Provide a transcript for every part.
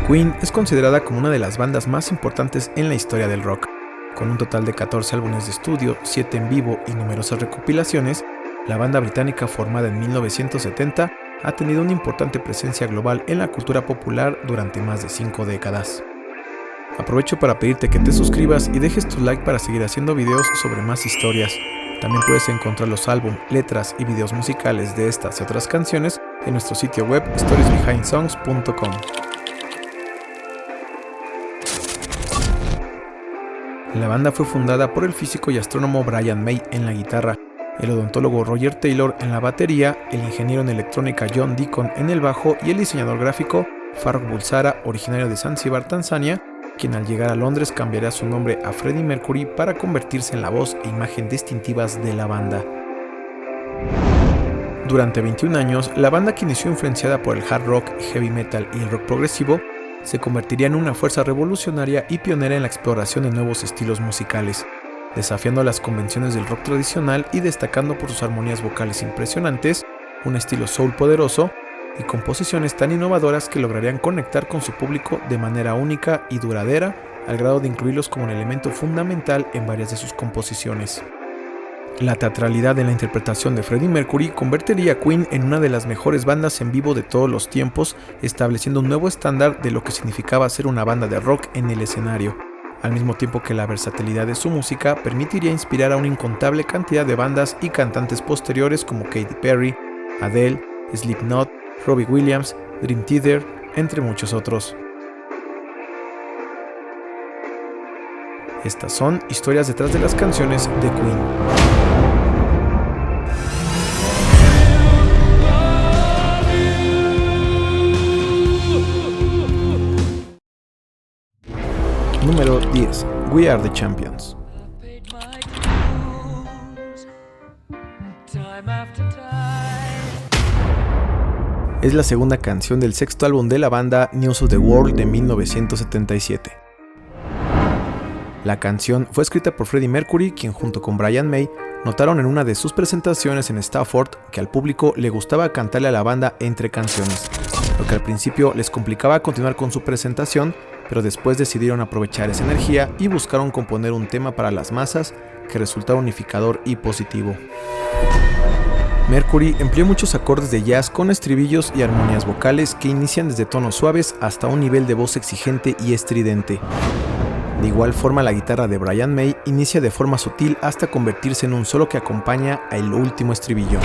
Queen es considerada como una de las bandas más importantes en la historia del rock. Con un total de 14 álbumes de estudio, 7 en vivo y numerosas recopilaciones, la banda británica formada en 1970 ha tenido una importante presencia global en la cultura popular durante más de 5 décadas. Aprovecho para pedirte que te suscribas y dejes tu like para seguir haciendo videos sobre más historias. También puedes encontrar los álbumes, letras y videos musicales de estas y otras canciones en nuestro sitio web storiesbehindsongs.com. La banda fue fundada por el físico y astrónomo Brian May en la guitarra, el odontólogo Roger Taylor en la batería, el ingeniero en electrónica John Deacon en el bajo y el diseñador gráfico Farrokh Bulsara, originario de Zanzíbar, Tanzania, quien al llegar a Londres cambiará su nombre a Freddie Mercury para convertirse en la voz e imagen distintivas de la banda. Durante 21 años, la banda, que inició influenciada por el hard rock, heavy metal y el rock progresivo, se convertiría en una fuerza revolucionaria y pionera en la exploración de nuevos estilos musicales, desafiando las convenciones del rock tradicional y destacando por sus armonías vocales impresionantes, un estilo soul poderoso y composiciones tan innovadoras que lograrían conectar con su público de manera única y duradera, al grado de incluirlos como un elemento fundamental en varias de sus composiciones. La teatralidad en la interpretación de Freddie Mercury convertiría a Queen en una de las mejores bandas en vivo de todos los tiempos, estableciendo un nuevo estándar de lo que significaba ser una banda de rock en el escenario, al mismo tiempo que la versatilidad de su música permitiría inspirar a una incontable cantidad de bandas y cantantes posteriores como Katy Perry, Adele, Slipknot, Robbie Williams, Dream Theater, entre muchos otros. Estas son historias detrás de las canciones de Queen. Número 10. We Are the Champions. Es la segunda canción del sexto álbum de la banda, News of the World, de 1977. La canción fue escrita por Freddie Mercury, quien junto con Brian May notaron en una de sus presentaciones en Stafford que al público le gustaba cantarle a la banda entre canciones, lo que al principio les complicaba continuar con su presentación, pero después decidieron aprovechar esa energía y buscaron componer un tema para las masas que resultara unificador y positivo. Mercury empleó muchos acordes de jazz con estribillos y armonías vocales que inician desde tonos suaves hasta un nivel de voz exigente y estridente. De igual forma, la guitarra de Brian May inicia de forma sutil hasta convertirse en un solo que acompaña al último estribillo.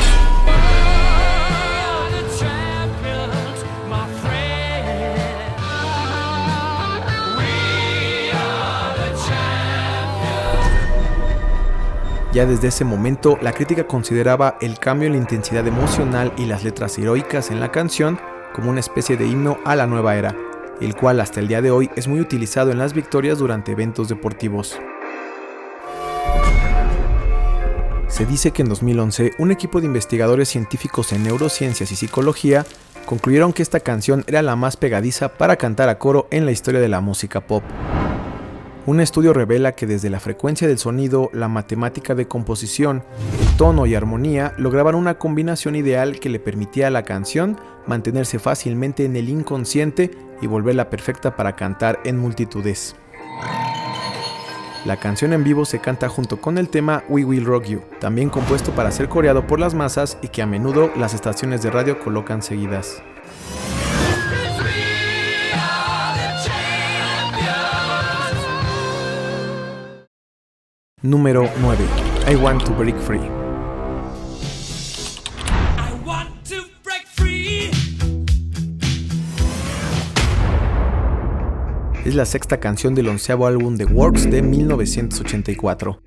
Ya desde ese momento, la crítica consideraba el cambio en la intensidad emocional y las letras heroicas en la canción como una especie de himno a la nueva era, el cual hasta el día de hoy es muy utilizado en las victorias durante eventos deportivos. Se dice que en 2011, un equipo de investigadores científicos en neurociencias y psicología concluyeron que esta canción era la más pegadiza para cantar a coro en la historia de la música pop. Un estudio revela que desde la frecuencia del sonido, la matemática de composición, el tono y armonía lograban una combinación ideal que le permitía a la canción mantenerse fácilmente en el inconsciente y volverla perfecta para cantar en multitudes. La canción en vivo se canta junto con el tema We Will Rock You, también compuesto para ser coreado por las masas y que a menudo las estaciones de radio colocan seguidas. Número 9. I Want to Break Free. Es la sexta canción del 11º álbum The Works de 1984.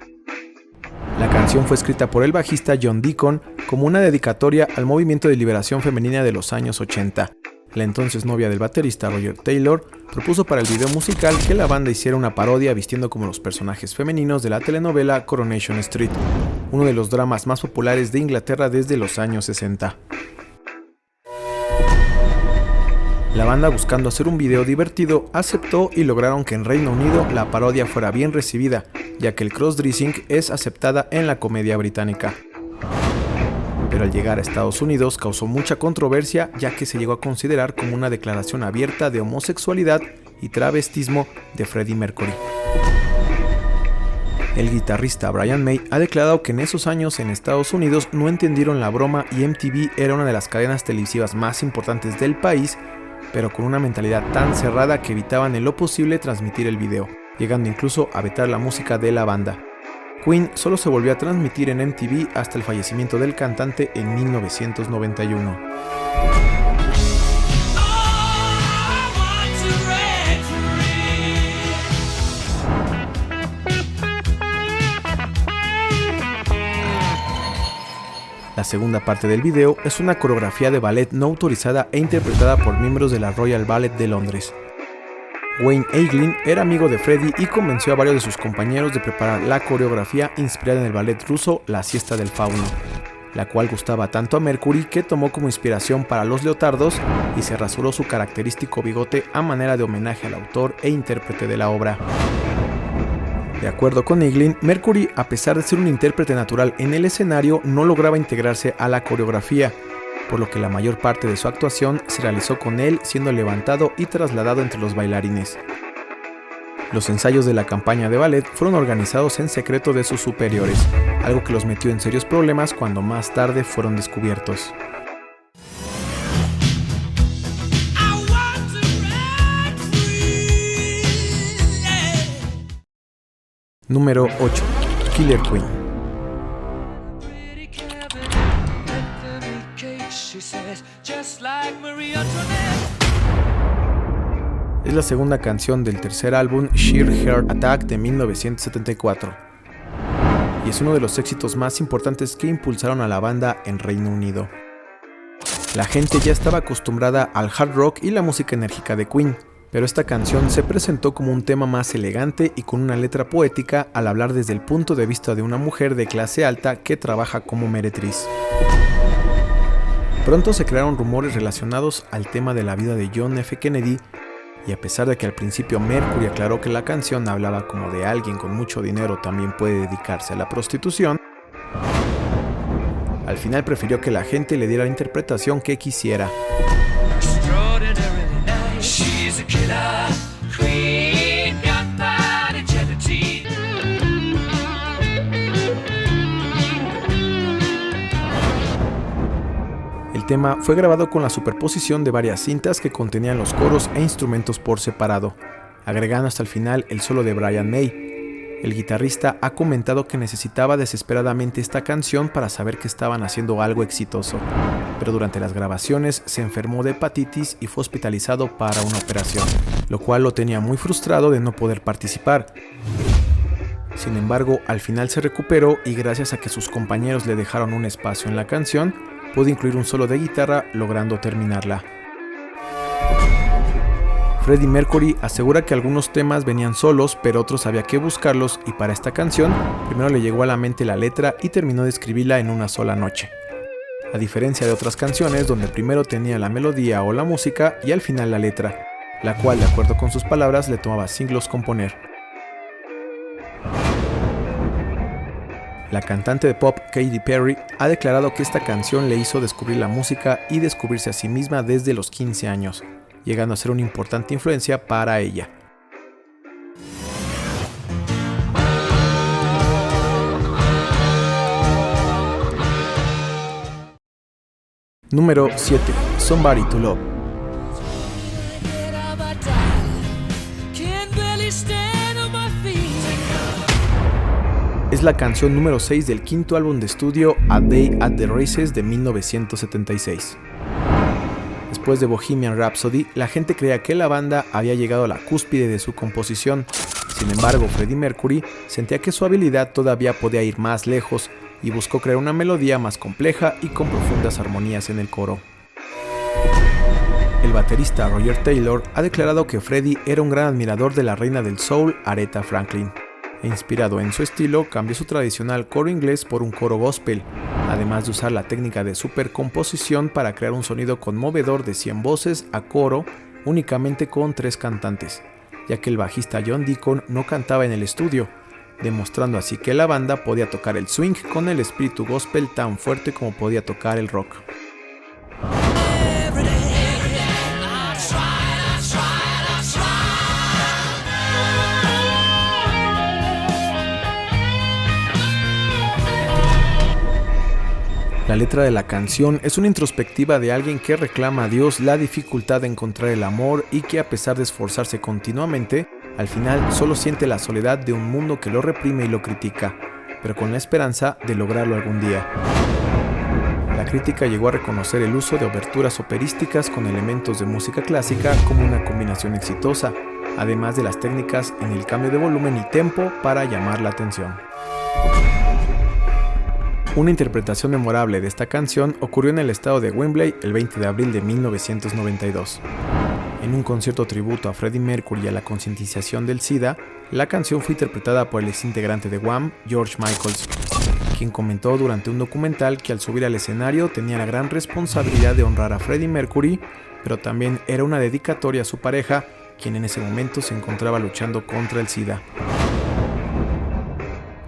La canción fue escrita por el bajista John Deacon como una dedicatoria al movimiento de liberación femenina de los años 80. La entonces novia del baterista Roger Taylor propuso para el video musical que la banda hiciera una parodia vistiendo como los personajes femeninos de la telenovela Coronation Street, uno de los dramas más populares de Inglaterra desde los años 60. La banda, buscando hacer un video divertido, aceptó y lograron que en Reino Unido la parodia fuera bien recibida, ya que el cross-dressing es aceptada en la comedia británica. pero al llegar a Estados Unidos causó mucha controversia, ya que se llegó a considerar como una declaración abierta de homosexualidad y travestismo de Freddie Mercury. El guitarrista Brian May ha declarado que en esos años en Estados Unidos no entendieron la broma y MTV era una de las cadenas televisivas más importantes del país, pero con una mentalidad tan cerrada que evitaban en lo posible transmitir el video, llegando incluso a vetar la música de la banda. Queen solo se volvió a transmitir en MTV hasta el fallecimiento del cantante en 1991. La segunda parte del video es una coreografía de ballet no autorizada e interpretada por miembros de la Royal Ballet de Londres. Wayne Eiglin era amigo de Freddie y convenció a varios de sus compañeros de preparar la coreografía inspirada en el ballet ruso La Siesta del Fauno, la cual gustaba tanto a Mercury que tomó como inspiración para los leotardos y se rasuró su característico bigote a manera de homenaje al autor e intérprete de la obra. De acuerdo con Eiglin, Mercury, a pesar de ser un intérprete natural en el escenario, no lograba integrarse a la coreografía, por lo que la mayor parte de su actuación se realizó con él siendo levantado y trasladado entre los bailarines. Los ensayos de la campaña de ballet fueron organizados en secreto de sus superiores, algo que los metió en serios problemas cuando más tarde fueron descubiertos. Número 8. Killer Queen. Es la segunda canción del tercer álbum Sheer Heart Attack de 1974 y es uno de los éxitos más importantes que impulsaron a la banda en Reino Unido. La gente ya estaba acostumbrada al hard rock y la música enérgica de Queen, pero esta canción se presentó como un tema más elegante y con una letra poética al hablar desde el punto de vista de una mujer de clase alta que trabaja como meretriz. Pronto se crearon rumores relacionados al tema de la vida de John F. Kennedy, y a pesar de que al principio Mercury aclaró que la canción hablaba como de alguien con mucho dinero también puede dedicarse a la prostitución, al final prefirió que la gente le diera la interpretación que quisiera. El tema fue grabado con la superposición de varias cintas que contenían los coros e instrumentos por separado, agregando hasta el final el solo de Brian May. El guitarrista ha comentado que necesitaba desesperadamente esta canción para saber que estaban haciendo algo exitoso, pero durante las grabaciones se enfermó de hepatitis y fue hospitalizado para una operación, lo cual lo tenía muy frustrado de no poder participar. Sin embargo, al final se recuperó y gracias a que sus compañeros le dejaron un espacio en la canción, pudo incluir un solo de guitarra, logrando terminarla. Freddie Mercury asegura que algunos temas venían solos, pero otros había que buscarlos y para esta canción, primero le llegó a la mente la letra y terminó de escribirla en una sola noche. A diferencia de otras canciones donde primero tenía la melodía o la música y al final la letra, la cual de acuerdo con sus palabras le tomaba siglos componer. La cantante de pop Katy Perry ha declarado que esta canción le hizo descubrir la música y descubrirse a sí misma desde los 15 años, llegando a ser una importante influencia para ella. Número 7. Somebody to Love. Es la canción número 6 del quinto álbum de estudio A Day at the Races de 1976. Después de Bohemian Rhapsody, la gente creía que la banda había llegado a la cúspide de su composición. Sin embargo, Freddie Mercury sentía que su habilidad todavía podía ir más lejos y buscó crear una melodía más compleja y con profundas armonías en el coro. El baterista Roger Taylor ha declarado que Freddie era un gran admirador de la reina del soul, Aretha Franklin, e inspirado en su estilo, cambió su tradicional coro inglés por un coro gospel, además de usar la técnica de supercomposición para crear un sonido conmovedor de 100 voces a coro únicamente con 3 cantantes, ya que el bajista John Deacon no cantaba en el estudio, demostrando así que la banda podía tocar el swing con el espíritu gospel tan fuerte como podía tocar el rock. La letra de la canción es una introspectiva de alguien que reclama a Dios la dificultad de encontrar el amor y que, a pesar de esforzarse continuamente, al final solo siente la soledad de un mundo que lo reprime y lo critica, pero con la esperanza de lograrlo algún día. La crítica llegó a reconocer el uso de oberturas operísticas con elementos de música clásica como una combinación exitosa, además de las técnicas en el cambio de volumen y tempo para llamar la atención. Una interpretación memorable de esta canción ocurrió en el estado de Wembley el 20 de abril de 1992. En un concierto tributo a Freddie Mercury y a la concientización del SIDA, la canción fue interpretada por el exintegrante de Wham, George Michael, quien comentó durante un documental que al subir al escenario tenía la gran responsabilidad de honrar a Freddie Mercury, pero también era una dedicatoria a su pareja, quien en ese momento se encontraba luchando contra el SIDA.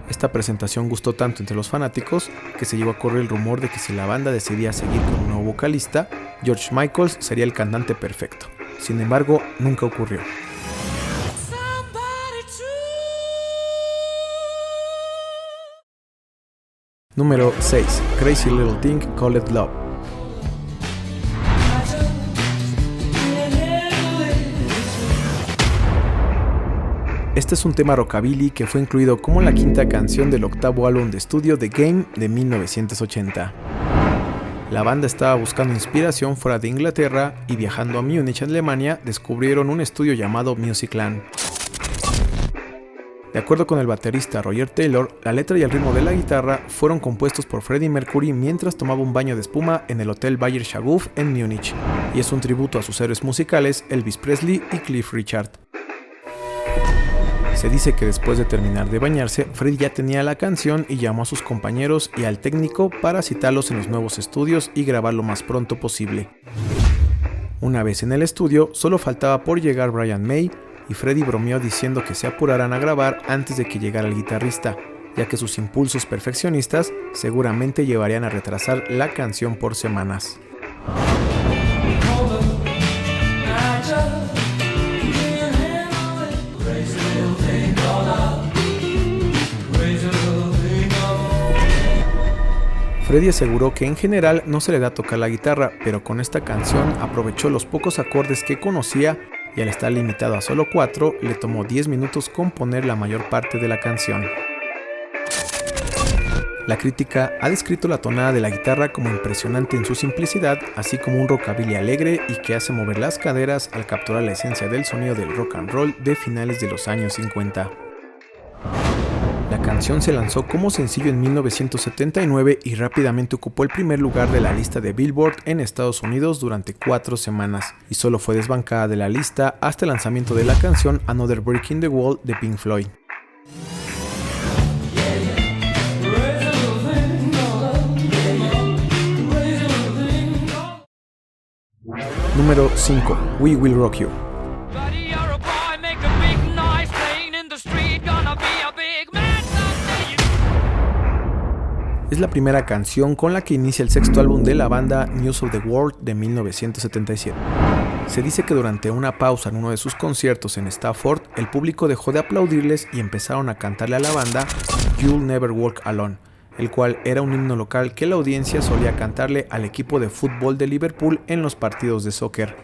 Esta presentación gustó tanto entre los fanáticos que se llegó a correr el rumor de que si la banda decidía seguir con un nuevo vocalista, George Michael sería el cantante perfecto. Sin embargo, nunca ocurrió. Número 6. Crazy Little Thing Called Love. Este es un tema rockabilly que fue incluido como la quinta canción del octavo álbum de estudio The Game de 1980. La banda estaba buscando inspiración fuera de Inglaterra y, viajando a Múnich, Alemania, descubrieron un estudio llamado Musicland. De acuerdo con el baterista Roger Taylor, la letra y el ritmo de la guitarra fueron compuestos por Freddie Mercury mientras tomaba un baño de espuma en el Hotel Bayer Shaguf en Múnich, y es un tributo a sus héroes musicales Elvis Presley y Cliff Richard. Se dice que después de terminar de bañarse, Freddie ya tenía la canción y llamó a sus compañeros y al técnico para citarlos en los nuevos estudios y grabar lo más pronto posible. Una vez en el estudio, solo faltaba por llegar Brian May, y Freddie bromeó diciendo que se apuraran a grabar antes de que llegara el guitarrista, ya que sus impulsos perfeccionistas seguramente llevarían a retrasar la canción por semanas. Freddie aseguró que en general no se le da a tocar la guitarra, pero con esta canción aprovechó los pocos acordes que conocía y, al estar limitado a solo 4, le tomó 10 minutos componer la mayor parte de la canción. La crítica ha descrito la tonada de la guitarra como impresionante en su simplicidad, así como un rockabilly alegre y que hace mover las caderas al capturar la esencia del sonido del rock and roll de finales de los años 50. La canción se lanzó como sencillo en 1979 y rápidamente ocupó el primer lugar de la lista de Billboard en Estados Unidos durante 4 semanas, y solo fue desbancada de la lista hasta el lanzamiento de la canción Another Brick in the Wall de Pink Floyd. Número 5. We Will Rock You. Es la primera canción con la que inicia el sexto álbum de la banda, News of the World, de 1977. Se dice que durante una pausa en uno de sus conciertos en Stafford, el público dejó de aplaudirles y empezaron a cantarle a la banda You'll Never Walk Alone, el cual era un himno local que la audiencia solía cantarle al equipo de fútbol de Liverpool en los partidos de soccer.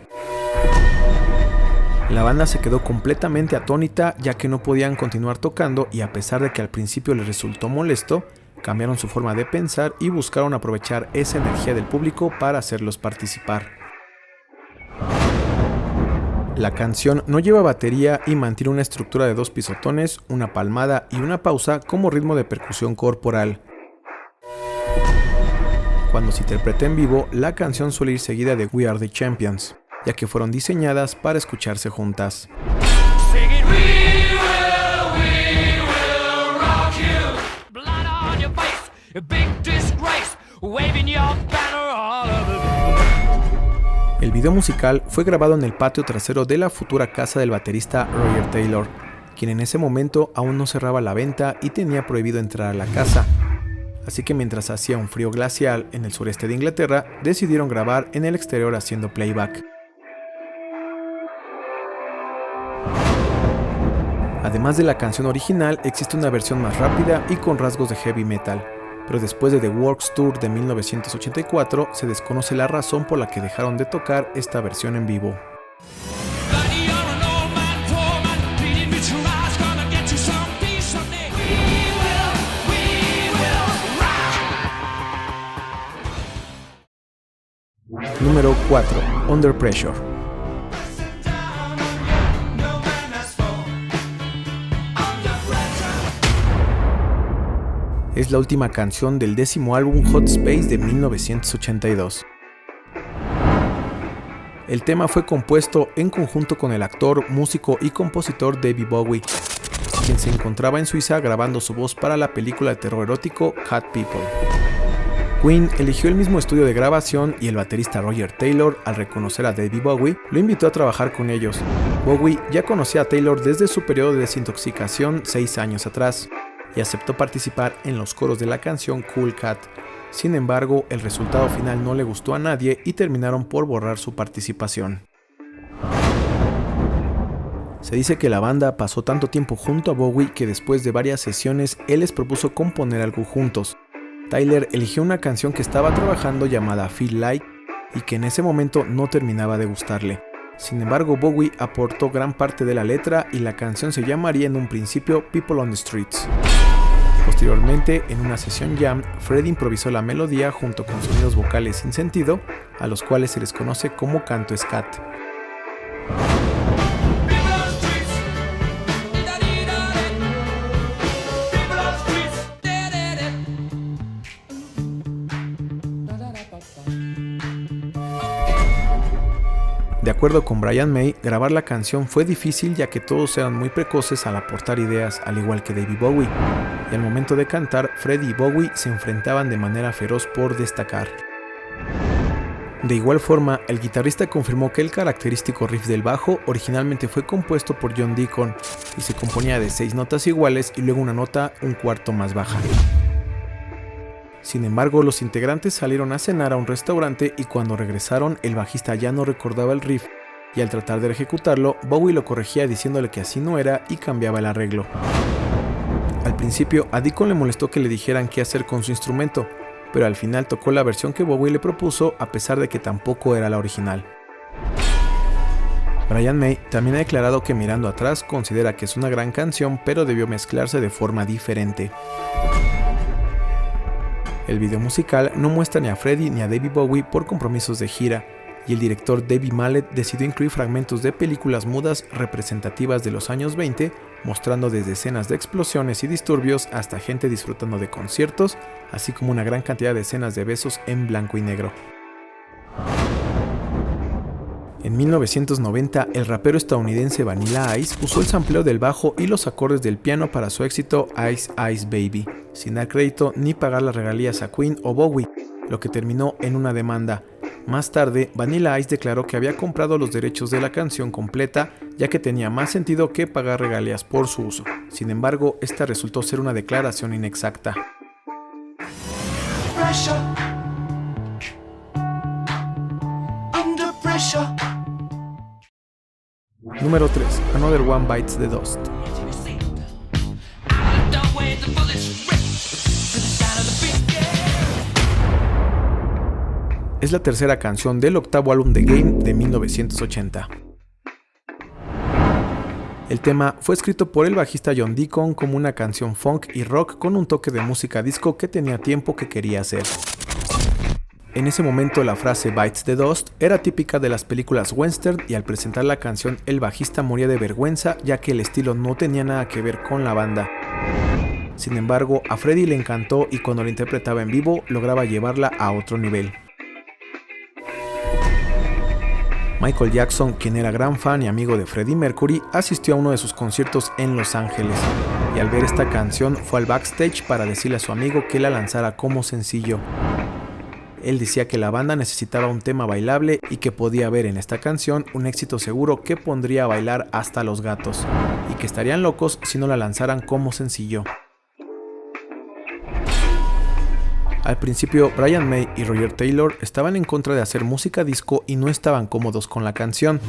La banda se quedó completamente atónita, ya que no podían continuar tocando, y a pesar de que al principio les resultó molesto, cambiaron su forma de pensar y buscaron aprovechar esa energía del público para hacerlos participar. La canción no lleva batería y mantiene una estructura de 2 pisotones, una palmada y una pausa como ritmo de percusión corporal. Cuando se interpreta en vivo, la canción suele ir seguida de We Are the Champions, ya que fueron diseñadas para escucharse juntas. El video musical fue grabado en el patio trasero de la futura casa del baterista Roger Taylor, quien en ese momento aún no cerraba la venta y tenía prohibido entrar a la casa. Así que mientras hacía un frío glacial en el sureste de Inglaterra, decidieron grabar en el exterior haciendo playback. Además de la canción original, existe una versión más rápida y con rasgos de heavy metal, pero después de The Works Tour de 1984 se desconoce la razón por la que dejaron de tocar esta versión en vivo. Número 4. Under Pressure. Es la última canción del 10º álbum Hot Space de 1982. El tema fue compuesto en conjunto con el actor, músico y compositor David Bowie, quien se encontraba en Suiza grabando su voz para la película de terror erótico Cat People. Queen eligió el mismo estudio de grabación y el baterista Roger Taylor, al reconocer a David Bowie, lo invitó a trabajar con ellos. Bowie ya conocía a Taylor desde su periodo de desintoxicación 6 años atrás y aceptó participar en los coros de la canción Cool Cat. Sin embargo, el resultado final no le gustó a nadie y terminaron por borrar su participación. Se dice que la banda pasó tanto tiempo junto a Bowie que después de varias sesiones él les propuso componer algo juntos. Tyler eligió una canción que estaba trabajando llamada Feel Like y que en ese momento no terminaba de gustarle. Sin embargo, Bowie aportó gran parte de la letra y la canción se llamaría en un principio People on the Streets. Posteriormente, en una sesión jam, Freddie improvisó la melodía junto con sonidos vocales sin sentido, a los cuales se les conoce como canto scat. De acuerdo con Brian May, grabar la canción fue difícil ya que todos eran muy precoces al aportar ideas, al igual que David Bowie, y al momento de cantar, Freddie y Bowie se enfrentaban de manera feroz por destacar. De igual forma, el guitarrista confirmó que el característico riff del bajo originalmente fue compuesto por John Deacon y se componía de 6 notas iguales y luego una nota un cuarto más baja. Sin embargo, los integrantes salieron a cenar a un restaurante y cuando regresaron, el bajista ya no recordaba el riff y al tratar de ejecutarlo, Bowie lo corregía diciéndole que así no era y cambiaba el arreglo. Al principio, a Deacon le molestó que le dijeran qué hacer con su instrumento, pero al final tocó la versión que Bowie le propuso a pesar de que tampoco era la original. Brian May también ha declarado que mirando atrás considera que es una gran canción, pero debió mezclarse de forma diferente. El video musical no muestra ni a Freddie ni a David Bowie por compromisos de gira, y el director David Mallet decidió incluir fragmentos de películas mudas representativas de los años 20, mostrando desde escenas de explosiones y disturbios hasta gente disfrutando de conciertos, así como una gran cantidad de escenas de besos en blanco y negro. En 1990, el rapero estadounidense Vanilla Ice usó el sampleo del bajo y los acordes del piano para su éxito Ice Ice Baby, sin dar crédito ni pagar las regalías a Queen o Bowie, lo que terminó en una demanda. Más tarde, Vanilla Ice declaró que había comprado los derechos de la canción completa, ya que tenía más sentido que pagar regalías por su uso. Sin embargo, esta resultó ser una declaración inexacta. Número 3. Another One Bites the Dust. Es la tercera canción del octavo álbum The Game de 1980. El tema fue escrito por el bajista John Deacon como una canción funk y rock con un toque de música disco que tenía tiempo que quería hacer. En ese momento la frase Bites the Dust era típica de las películas western y al presentar la canción el bajista moría de vergüenza ya que el estilo no tenía nada que ver con la banda. Sin embargo, a Freddie le encantó y cuando la interpretaba en vivo lograba llevarla a otro nivel. Michael Jackson, quien era gran fan y amigo de Freddie Mercury, asistió a uno de sus conciertos en Los Ángeles y al ver esta canción fue al backstage para decirle a su amigo que la lanzara como sencillo. Él decía que la banda necesitaba un tema bailable y que podía ver en esta canción un éxito seguro que pondría a bailar hasta los gatos, y que estarían locos si no la lanzaran como sencillo. Al principio, Brian May y Roger Taylor estaban en contra de hacer música disco y no estaban cómodos con la canción.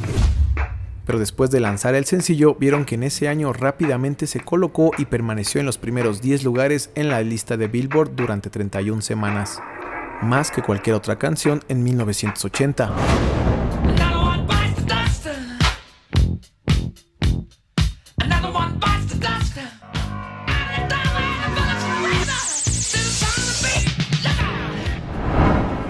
Pero después de lanzar el sencillo, vieron que en ese año rápidamente se colocó y permaneció en los primeros 10 lugares en la lista de Billboard durante 31 semanas, más que cualquier otra canción en 1980.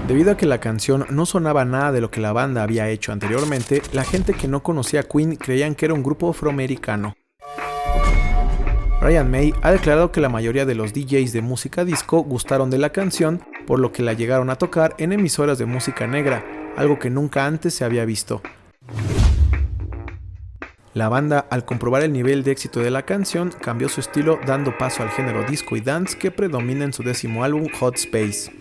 Debido a que la canción no sonaba nada de lo que la banda había hecho anteriormente, la gente que no conocía a Queen creían que era un grupo afroamericano. Brian May ha declarado que la mayoría de los DJs de música disco gustaron de la canción, por lo que la llegaron a tocar en emisoras de música negra, algo que nunca antes se había visto. La banda, al comprobar el nivel de éxito de la canción, cambió su estilo dando paso al género disco y dance que predomina en su 10º álbum Hot Space.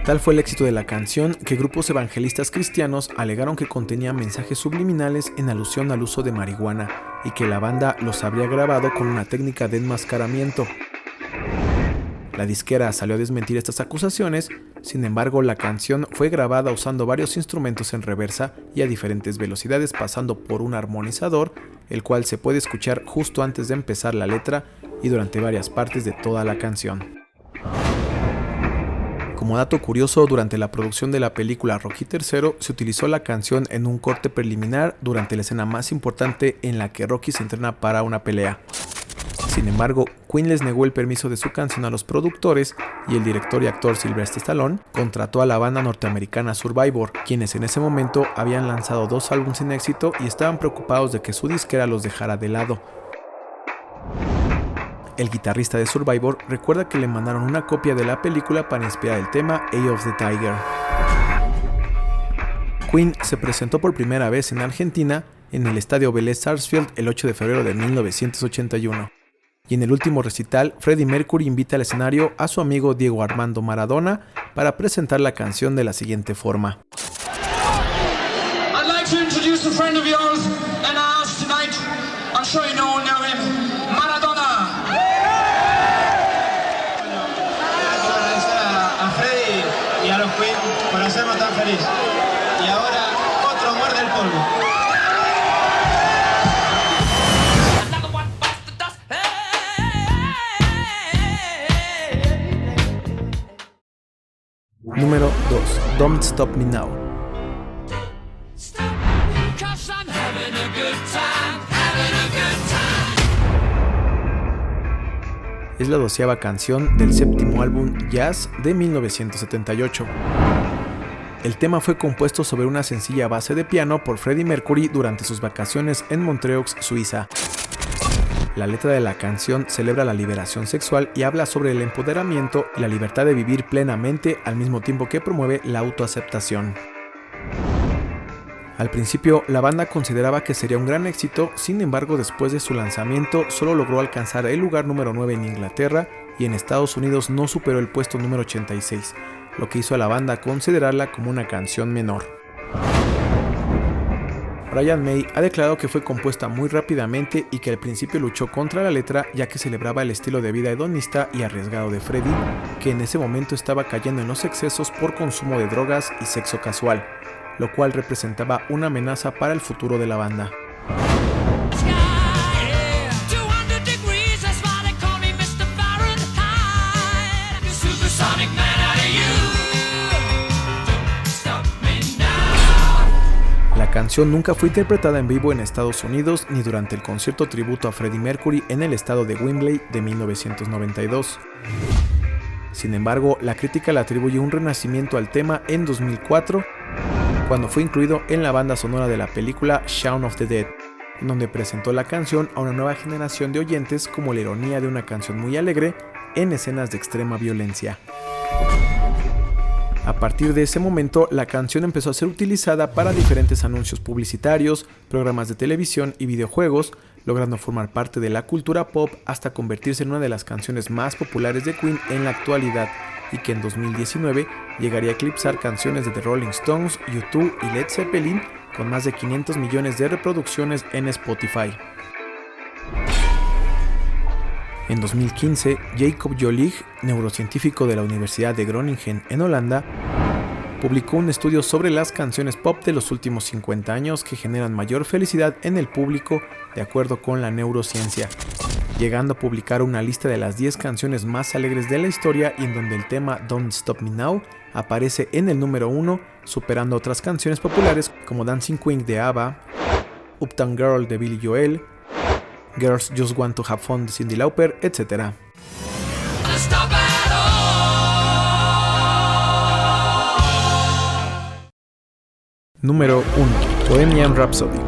Tal fue el éxito de la canción que grupos evangelistas cristianos alegaron que contenía mensajes subliminales en alusión al uso de marihuana y que la banda los habría grabado con una técnica de enmascaramiento. La disquera salió a desmentir estas acusaciones, sin embargo la canción fue grabada usando varios instrumentos en reversa y a diferentes velocidades pasando por un armonizador, el cual se puede escuchar justo antes de empezar la letra y durante varias partes de toda la canción. Como dato curioso, durante la producción de la película Rocky III se utilizó la canción en un corte preliminar durante la escena más importante en la que Rocky se entrena para una pelea. Sin embargo, Queen les negó el permiso de su canción a los productores y el director y actor Sylvester Stallone contrató a la banda norteamericana Survivor, quienes en ese momento habían lanzado 2 álbumes sin éxito y estaban preocupados de que su disquera los dejara de lado. El guitarrista de Survivor recuerda que le mandaron una copia de la película para inspirar el tema Eye of the Tiger. Queen se presentó por primera vez en Argentina en el estadio Vélez Sarsfield el 8 de febrero de 1981. Y en el último recital, Freddie Mercury invita al escenario a su amigo Diego Armando Maradona para presentar la canción de la siguiente forma. I'd like to introduce a friend of yours and ours tonight. I'm sure you all know him, Maradona. Y a los Queen por hacernos tan feliz. Y ahora otro muerde el polvo. Número 2. Don't Stop Me Now. Es la 12ª canción del 7º álbum Jazz de 1978. El tema fue compuesto sobre una sencilla base de piano por Freddie Mercury durante sus vacaciones en Montreux, Suiza. La letra de la canción celebra la liberación sexual y habla sobre el empoderamiento y la libertad de vivir plenamente al mismo tiempo que promueve la autoaceptación. Al principio, la banda consideraba que sería un gran éxito, sin embargo, después de su lanzamiento, solo logró alcanzar el lugar número 9 en Inglaterra y en Estados Unidos no superó el puesto número 86, lo que hizo a la banda considerarla como una canción menor. Brian May ha declarado que fue compuesta muy rápidamente y que al principio luchó contra la letra ya que celebraba el estilo de vida hedonista y arriesgado de Freddie, que en ese momento estaba cayendo en los excesos por consumo de drogas y sexo casual, lo cual representaba una amenaza para el futuro de la banda. La canción nunca fue interpretada en vivo en Estados Unidos ni durante el concierto tributo a Freddie Mercury en el estado de Wembley de 1992. Sin embargo, la crítica le atribuye un renacimiento al tema en 2004, cuando fue incluido en la banda sonora de la película Shaun of the Dead, en donde presentó la canción a una nueva generación de oyentes como la ironía de una canción muy alegre en escenas de extrema violencia. A partir de ese momento, la canción empezó a ser utilizada para diferentes anuncios publicitarios, programas de televisión y videojuegos, logrando formar parte de la cultura pop hasta convertirse en una de las canciones más populares de Queen en la actualidad, y que en 2019 llegaría a eclipsar canciones de The Rolling Stones, U2 y Led Zeppelin, con más de 500 millones de reproducciones en Spotify. En 2015, Jacob Jolig, neurocientífico de la Universidad de Groningen en Holanda, publicó un estudio sobre las canciones pop de los últimos 50 años que generan mayor felicidad en el público de acuerdo con la neurociencia, llegando a publicar una lista de las 10 canciones más alegres de la historia y en donde el tema Don't Stop Me Now aparece en el número 1, superando otras canciones populares como Dancing Queen de ABBA, Uptown Girl de Billy Joel, Girls Just Want to Have Fun de Cyndi Lauper, etc. Número 1. Bohemian Rhapsody.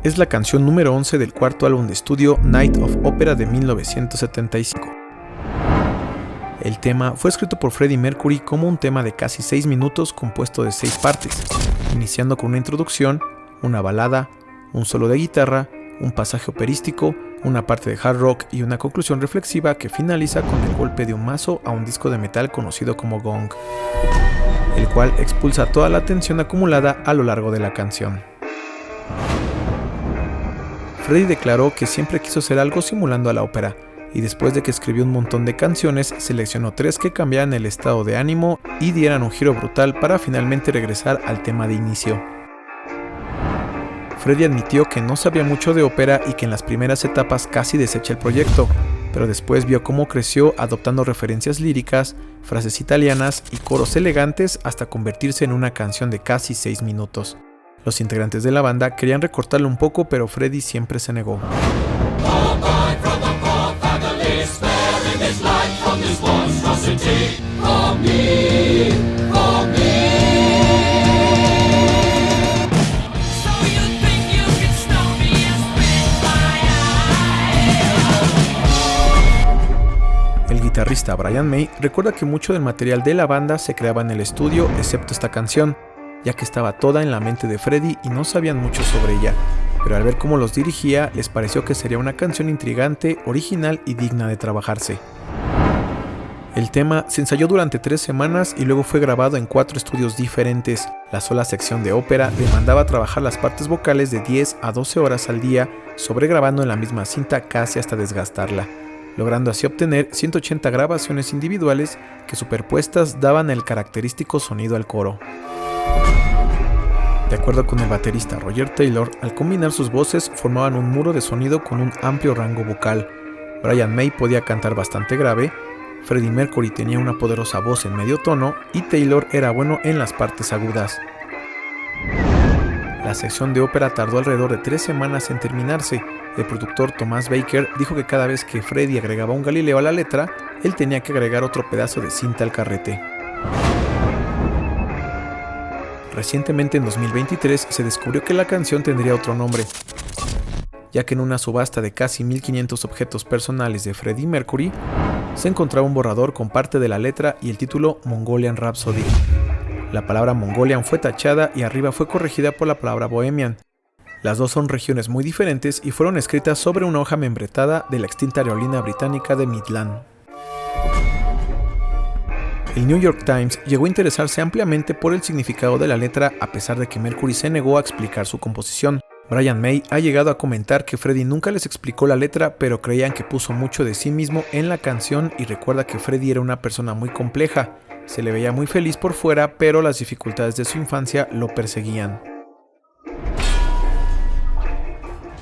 Es la canción número 11 del cuarto álbum de estudio Night of Opera de 1975. El tema fue escrito por Freddie Mercury como un tema de casi 6 minutos compuesto de 6 partes, iniciando con una introducción, una balada, un solo de guitarra, un pasaje operístico, una parte de hard rock y una conclusión reflexiva que finaliza con el golpe de un mazo a un disco de metal conocido como gong, el cual expulsa toda la tensión acumulada a lo largo de la canción. Freddie declaró que siempre quiso hacer algo simulando a la ópera, y después de que escribió un montón de canciones, seleccionó 3 que cambiaran el estado de ánimo y dieran un giro brutal para finalmente regresar al tema de inicio. Freddie admitió que no sabía mucho de ópera y que en las primeras etapas casi desecha el proyecto, pero después vio cómo creció adoptando referencias líricas, frases italianas y coros elegantes hasta convertirse en una canción de casi 6 minutos. Los integrantes de la banda querían recortarlo un poco, pero Freddie siempre se negó. El guitarrista Brian May recuerda que mucho del material de la banda se creaba en el estudio, excepto esta canción, ya que estaba toda en la mente de Freddie y no sabían mucho sobre ella, pero al ver cómo los dirigía, les pareció que sería una canción intrigante, original y digna de trabajarse. El tema se ensayó durante 3 semanas y luego fue grabado en 4 estudios diferentes. La sola sección de ópera demandaba trabajar las partes vocales de 10 a 12 horas al día, sobregrabando en la misma cinta casi hasta desgastarla, logrando así obtener 180 grabaciones individuales que superpuestas daban el característico sonido al coro. De acuerdo con el baterista Roger Taylor, al combinar sus voces formaban un muro de sonido con un amplio rango vocal. Brian May podía cantar bastante grave, Freddie Mercury tenía una poderosa voz en medio tono y Taylor era bueno en las partes agudas. La sección de ópera tardó alrededor de 3 semanas en terminarse. El productor Thomas Baker dijo que cada vez que Freddie agregaba un Galileo a la letra, él tenía que agregar otro pedazo de cinta al carrete. Recientemente, en 2023, se descubrió que la canción tendría otro nombre, ya que en una subasta de casi 1500 objetos personales de Freddie Mercury, se encontraba un borrador con parte de la letra y el título Mongolian Rhapsody. La palabra Mongolian fue tachada y arriba fue corregida por la palabra Bohemian. Las dos son regiones muy diferentes y fueron escritas sobre una hoja membretada de la extinta aerolínea británica de Midland. El New York Times llegó a interesarse ampliamente por el significado de la letra a pesar de que Mercury se negó a explicar su composición. Brian May ha llegado a comentar que Freddie nunca les explicó la letra, pero creían que puso mucho de sí mismo en la canción y recuerda que Freddie era una persona muy compleja. Se le veía muy feliz por fuera, pero las dificultades de su infancia lo perseguían.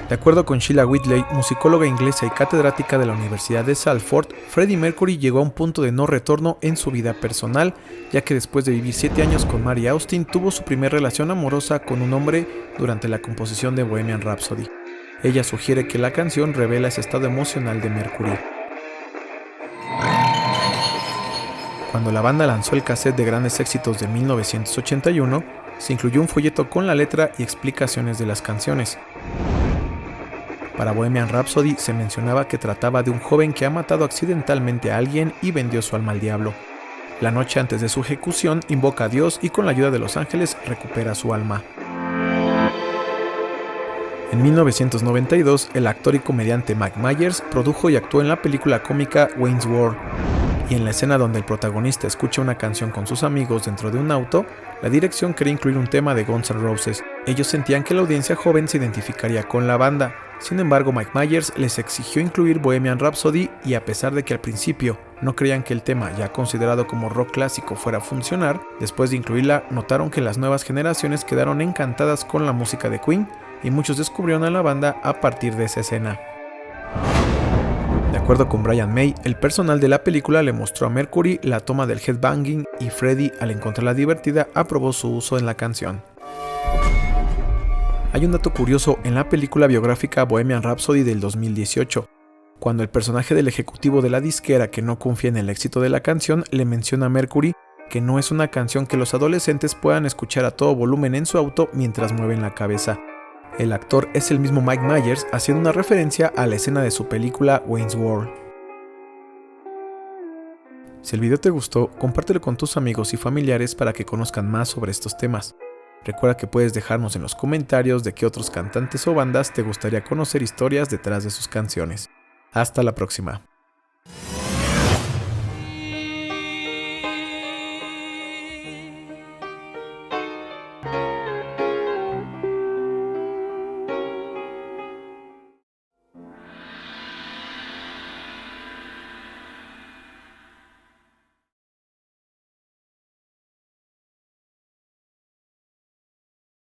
De acuerdo con Sheila Whitley, musicóloga inglesa y catedrática de la Universidad de Salford, Freddie Mercury llegó a un punto de no retorno en su vida personal, ya que después de vivir 7 años con Mary Austin, tuvo su primera relación amorosa con un hombre durante la composición de Bohemian Rhapsody. Ella sugiere que la canción revela ese estado emocional de Mercury. Cuando la banda lanzó el cassette de grandes éxitos de 1981, se incluyó un folleto con la letra y explicaciones de las canciones. Para Bohemian Rhapsody se mencionaba que trataba de un joven que ha matado accidentalmente a alguien y vendió su alma al diablo. La noche antes de su ejecución invoca a Dios y con la ayuda de los ángeles recupera su alma. En 1992, el actor y comediante Mike Myers produjo y actuó en la película cómica Wayne's World, y en la escena donde el protagonista escucha una canción con sus amigos dentro de un auto, la dirección quería incluir un tema de Guns N' Roses. Ellos sentían que la audiencia joven se identificaría con la banda. Sin embargo, Mike Myers les exigió incluir Bohemian Rhapsody y a pesar de que al principio no creían que el tema, ya considerado como rock clásico, fuera a funcionar, después de incluirla notaron que las nuevas generaciones quedaron encantadas con la música de Queen y muchos descubrieron a la banda a partir de esa escena. De acuerdo con Brian May, el personal de la película le mostró a Mercury la toma del headbanging y Freddie, al encontrarla divertida, aprobó su uso en la canción. Hay un dato curioso en la película biográfica Bohemian Rhapsody del 2018, cuando el personaje del ejecutivo de la disquera que no confía en el éxito de la canción le menciona a Mercury que no es una canción que los adolescentes puedan escuchar a todo volumen en su auto mientras mueven la cabeza. El actor es el mismo Mike Myers haciendo una referencia a la escena de su película Wayne's World. Si el video te gustó, compártelo con tus amigos y familiares para que conozcan más sobre estos temas. Recuerda que puedes dejarnos en los comentarios de qué otros cantantes o bandas te gustaría conocer historias detrás de sus canciones. Hasta la próxima.